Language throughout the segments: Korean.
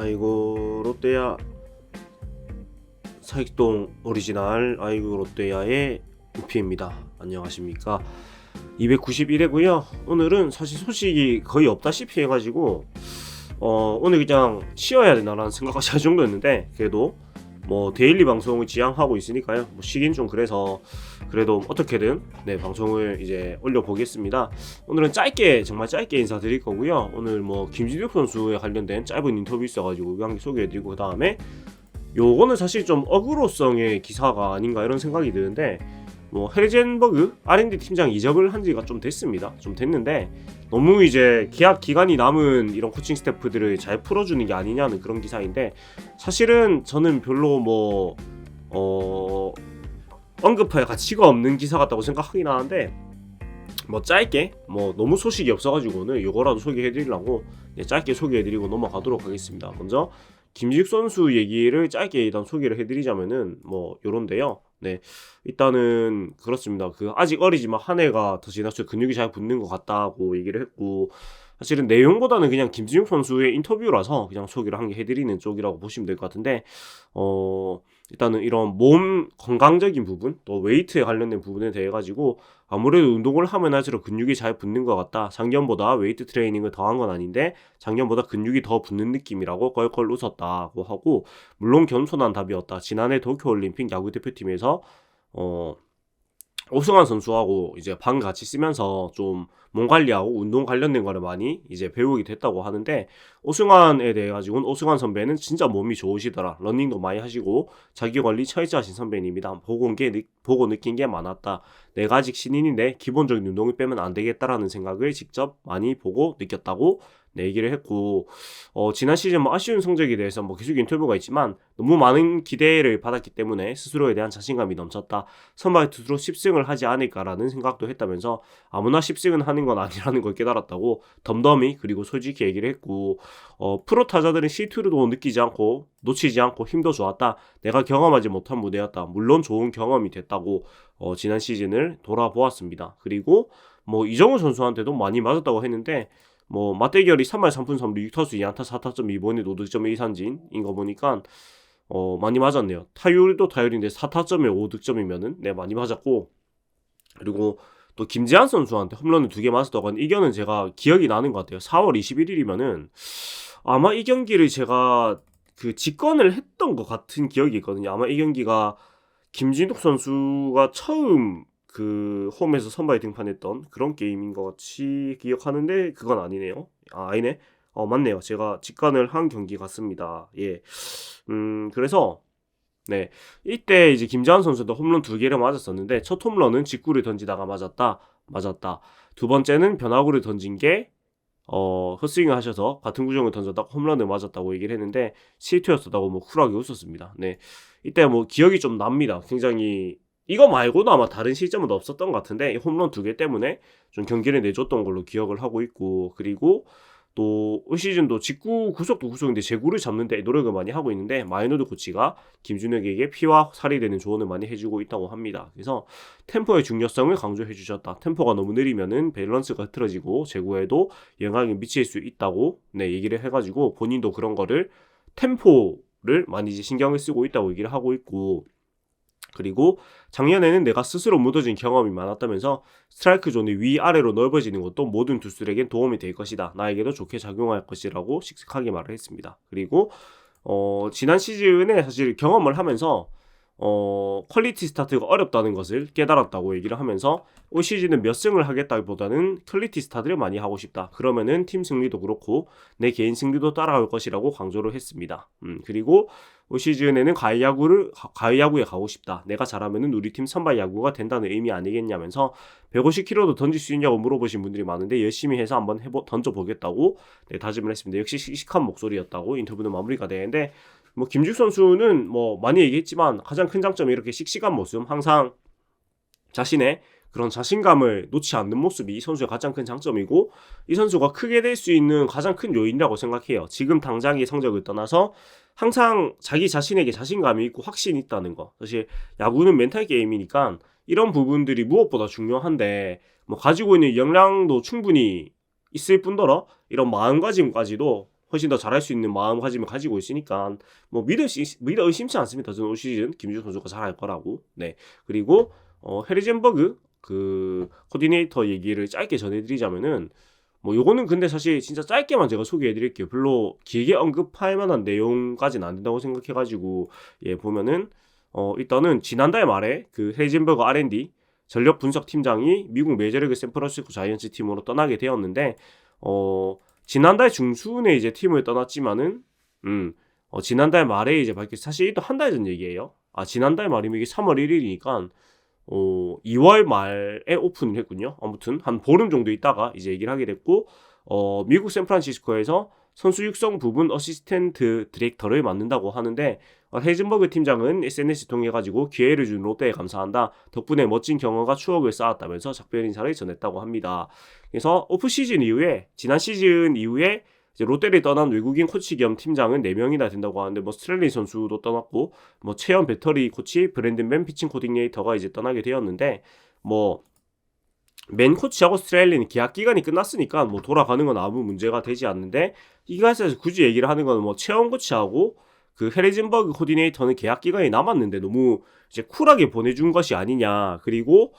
아이고 롯데야 사익동 오리지널 아이고 롯데야의 우피입니다. 안녕하십니까. 291회고요. 오늘은 사실 소식이 거의 없다시피 해가지고 오늘 그냥 쉬어야 되나라는 생각까지 할 정도였는데, 그래도 뭐 데일리 방송을 지향하고 있으니까요. 뭐 쉬긴 좀 그래서 그래도 어떻게든 방송을 이제 올려보겠습니다. 오늘은 정말 짧게 인사드릴 거고요. 오늘 뭐 김진욱 선수에 관련된 짧은 인터뷰 있어가지고 그 소개해드리고, 그 다음에 요거는 사실 좀 어그로성의 기사가 아닌가 이런 생각이 드는데, 뭐 헬젠버그 R&D 팀장 이적을 한 지가 좀 됐습니다. 좀 됐는데 너무 이제 계약 기간이 남은 이런 코칭 스태프들을 잘 풀어주는 게 아니냐는 그런 기사인데, 사실은 저는 별로 언급할 가치가 없는 기사 같다고 생각하긴 하는데, 뭐 짧게 너무 소식이 없어가지고는 요거라도 소개해드리려고 짧게 소개해드리고 넘어가도록 하겠습니다. 먼저 김지욱 선수 얘기를 짧게 일단 소개를 해드리자면은 요런데요. 일단은 그렇습니다. 아직 어리지만 한 해가 더 지나서 근육이 잘 붙는 것 같다고 얘기를 했고, 사실은 내용보다는 그냥 김진욱 선수의 인터뷰라서 그냥 소개를 한 게 해드리는 쪽이라고 보시면 될 것 같은데, 일단은 이런 몸 건강적인 부분, 또 웨이트에 관련된 부분에 대해 가지고 아무래도 운동을 하면 할수록 근육이 잘 붙는 것 같다. 작년보다 웨이트 트레이닝을 더 한 건 아닌데 작년보다 근육이 더 붙는 느낌이라고 껄껄 웃었다고 하고, 물론 겸손한 답이었다. 지난해 도쿄올림픽 야구대표팀에서 오승환 선수하고 이제 방 같이 쓰면서 좀 몸 관리하고 운동 관련된 거를 많이 이제 배우게 됐다고 하는데, 오승환에 대해 가지고는 오승환 선배는 진짜 몸이 좋으시더라. 러닝도 많이 하시고 자기 관리 철저하신 선배님이다. 보고 느낀 게 많았다. 내가 아직 신인인데 기본적인 운동을 빼면 안 되겠다라는 생각을 직접 많이 보고 느꼈다고 얘기를 했고, 지난 시즌 아쉬운 성적에 대해서 계속 인터뷰가 있지만 너무 많은 기대를 받았기 때문에 스스로에 대한 자신감이 넘쳤다. 선발 투수로 10승을 하지 않을까라는 생각도 했다면서, 아무나 10승은 하는 건 아니라는 걸 깨달았다고 덤덤히 그리고 솔직히 얘기를 했고, 프로 타자들은 실투로도 놓치지 않고 힘도 좋았다. 내가 경험하지 못한 무대였다. 물론 좋은 경험이 됐다고 지난 시즌을 돌아보았습니다. 그리고 이정우 선수한테도 많이 맞았다고 했는데, 맞대결이 3말 3푼 3루 6타수 2안타 4타점 2번에 노득점의 이산진인 거 보니까 많이 맞았네요. 타율도 타율인데 4타점에 5득점이면은 많이 맞았고, 그리고 또 김재환 선수한테 홈런을 2개 맞았다고 하는 이 견은 제가 기억이 나는 것 같아요. 4월 21일이면은 아마 이 경기를 제가 직관을 했던 것 같은 기억이 있거든요. 아마 이 경기가 김진욱 선수가 처음 홈에서 선발 등판했던 그런 게임인 것 같이 기억하는데, 그건 아니네요. 아니네. 맞네요. 제가 직관을 한 경기 같습니다. 예. 그래서 이때 이제 김재환 선수도 홈런 2개를 맞았었는데, 첫 홈런은 직구를 던지다가 맞았다. 두 번째는 변화구를 던진 게 헛스윙을 하셔서 같은 구종을 던졌다가 홈런을 맞았다고 얘기를 했는데, 실투였었다고 쿨하게 웃었습니다. 이때 기억이 좀 납니다. 굉장히 이거 말고도 아마 다른 시점은 없었던 것 같은데 홈런 2개 때문에 좀 경기를 내줬던 걸로 기억을 하고 있고, 그리고 또 올 시즌도 직구 구속도 구속인데 제구를 잡는 데 노력을 많이 하고 있는데, 마이너드 코치가 김준혁에게 피와 살이 되는 조언을 많이 해주고 있다고 합니다. 그래서 템포의 중요성을 강조해 주셨다. 템포가 너무 느리면은 밸런스가 흐트러지고 제구에도 영향이 미칠 수 있다고 얘기를 해가지고, 본인도 그런 거를 템포를 많이 이제 신경을 쓰고 있다고 얘기를 하고 있고, 그리고 작년에는 내가 스스로 무뎌진 경험이 많았다면서 스트라이크 존이 위아래로 넓어지는 것도 모든 투수들에겐 도움이 될 것이다. 나에게도 좋게 작용할 것이라고 씩씩하게 말을 했습니다. 그리고 지난 시즌에 사실 경험을 하면서 퀄리티 스타트가 어렵다는 것을 깨달았다고 얘기를 하면서, 올 시즌은 몇 승을 하겠다기보다는 퀄리티 스타트를 많이 하고 싶다. 그러면은 팀 승리도 그렇고 내 개인 승리도 따라올 것이라고 강조를 했습니다. 그리고 올 시즌에는 가을 야구에 가고 싶다. 내가 잘하면은 우리 팀 선발 야구가 된다는 의미 아니겠냐면서, 150km도 던질 수 있냐고 물어보신 분들이 많은데 열심히 해서 한번 던져보겠다고 다짐을 했습니다. 역시 씩씩한 목소리였다고 인터뷰는 마무리가 되는데, 김지욱 선수는 많이 얘기했지만 가장 큰 장점이 이렇게 씩씩한 모습, 항상 자신의 그런 자신감을 놓지 않는 모습이 이 선수의 가장 큰 장점이고, 이 선수가 크게 될 수 있는 가장 큰 요인이라고 생각해요. 지금 당장의 성적을 떠나서 항상 자기 자신에게 자신감이 있고 확신이 있다는 거. 사실 야구는 멘탈 게임이니까 이런 부분들이 무엇보다 중요한데, 가지고 있는 역량도 충분히 있을 뿐더러 이런 마음가짐까지도 훨씬 더 잘할 수 있는 마음가짐을 가지고 있으니까 뭐 믿어 의심치 않습니다. 저는 올 시즌 김주성 선수가 잘할 거라고. 네. 그리고 헤리젠버그 그 코디네이터 얘기를 짧게 전해드리자면은 뭐 요거는 근데 사실 진짜 짧게만 제가 소개해드릴게요. 별로 길게 언급할 만한 내용까지는 안 된다고 생각해가지고 예 보면은 일단은 지난달 말에 그 헤이젠버그 R&D 전력 분석 팀장이 미국 메이저리그 샌프란시스코 자이언츠 팀으로 떠나게 되었는데 지난달 중순에 이제 팀을 떠났지만은 지난달 말에 이제 사실 또 한 달 전 얘기예요. 지난달 말이면 이게 3월 1일이니까 2월 말에 오픈을 했군요. 아무튼 한 보름 정도 있다가 이제 얘기를 하게 됐고 미국 샌프란시스코에서 선수 육성 부분 어시스턴트 디렉터를 맡는다고 하는데 헤이즌버그 팀장은 SNS 통해 가지고 기회를 준 롯데에 감사한다. 덕분에 멋진 경험과 추억을 쌓았다면서 작별 인사를 전했다고 합니다. 그래서 오프 시즌 이후에 지난 시즌 이후에 이제 롯데를 떠난 외국인 코치 겸 팀장은 4명이나 된다고 하는데 뭐 스트렐리 선수도 떠났고 뭐 최연 배터리 코치 브랜든 맨 피칭 코디네이터가 이제 떠나게 되었는데 뭐 맨 코치하고 스트렐리는 계약 기간이 끝났으니까 뭐 돌아가는 건 아무 문제가 되지 않는데 이가에서 굳이 얘기를 하는 건 뭐 최연 코치하고 그 헤리즌버그 코디네이터는 계약 기간이 남았는데 너무 이제 쿨하게 보내준 것이 아니냐. 그리고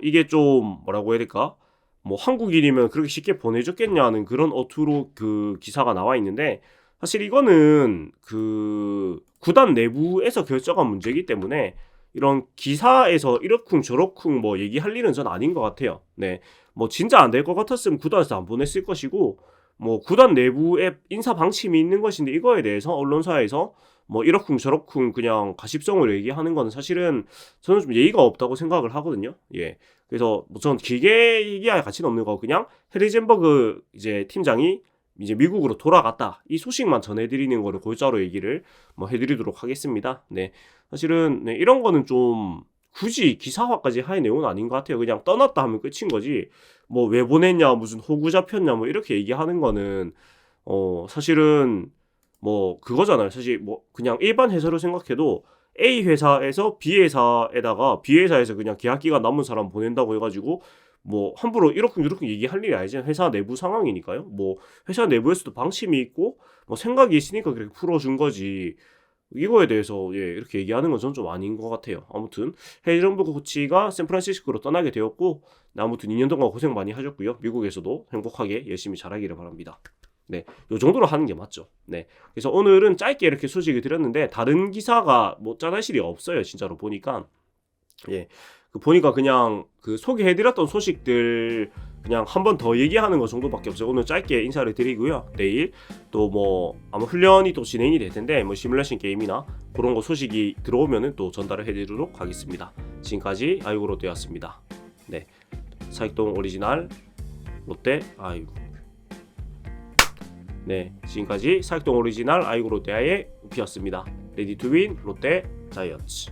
이게 좀 뭐라고 해야 될까? 뭐 한국인이면 그렇게 쉽게 보내줬겠냐는 그런 어투로 그 기사가 나와 있는데 사실 이거는 그 구단 내부에서 결정한 문제이기 때문에 이런 기사에서 이러쿵 저러쿵 뭐 얘기할 일은 전 아닌 것 같아요. 네, 뭐 진짜 안 될 것 같았으면 구단에서 안 보냈을 것이고 뭐 구단 내부에 인사 방침이 있는 것인데 이거에 대해서 언론사에서 뭐 이러쿵 저러쿵 그냥 가십성을 얘기하는 거는 사실은 저는 좀 예의가 없다고 생각을 하거든요. 예. 그래서 뭐 전 길게 얘기할 가치는 없는 거고 그냥 헤리젠버그 이제 팀장이 이제 미국으로 돌아갔다 이 소식만 전해드리는 거를 골자로 얘기를 뭐 해드리도록 하겠습니다. 네, 사실은 네, 이런 거는 좀 굳이 기사화까지 할 내용은 아닌 것 같아요. 그냥 떠났다 하면 끝인 거지. 뭐 왜 보냈냐, 무슨 호구 잡혔냐, 뭐 이렇게 얘기하는 거는 사실은 뭐 그거잖아요. 사실 뭐 그냥 일반 회사로 생각해도 A 회사에서 B 회사에다가 B 회사에서 그냥 계약 기간 남은 사람 보낸다고 해가지고 뭐 함부로 이렇게 얘기할 일이 아니지. 회사 내부 상황이니까요. 뭐 회사 내부에서도 방침이 있고 뭐 생각이 있으니까 그렇게 풀어준 거지. 이거에 대해서 예, 이렇게 얘기하는 건 전 좀 아닌 것 같아요. 아무튼 헤이전버그 코치가 샌프란시스코로 떠나게 되었고 아무튼 2년 동안 고생 많이 하셨고요. 미국에서도 행복하게 열심히 잘하기를 바랍니다. 네, 요 정도로 하는 게 맞죠. 네, 그래서 오늘은 짧게 이렇게 소식을 드렸는데 다른 기사가 뭐 짠할 일이 없어요. 진짜로 보니까 예, 보니까 그냥 그 소개해드렸던 소식들 그냥 한 번 더 얘기하는 것 정도밖에 없어요. 오늘 짧게 인사를 드리고요. 내일 또 뭐 아마 훈련이 또 진행이 될 텐데 뭐 시뮬레이션 게임이나 그런 거 소식이 들어오면은 또 전달을 해드리도록 하겠습니다. 지금까지 아이고 롯데였습니다. 네, 사익동 오리지널 롯데 아이고. 네, 지금까지 사익동 오리지널 아이고 롯데아의 우피였습니다. 레디 투 윈 롯데 자이언츠.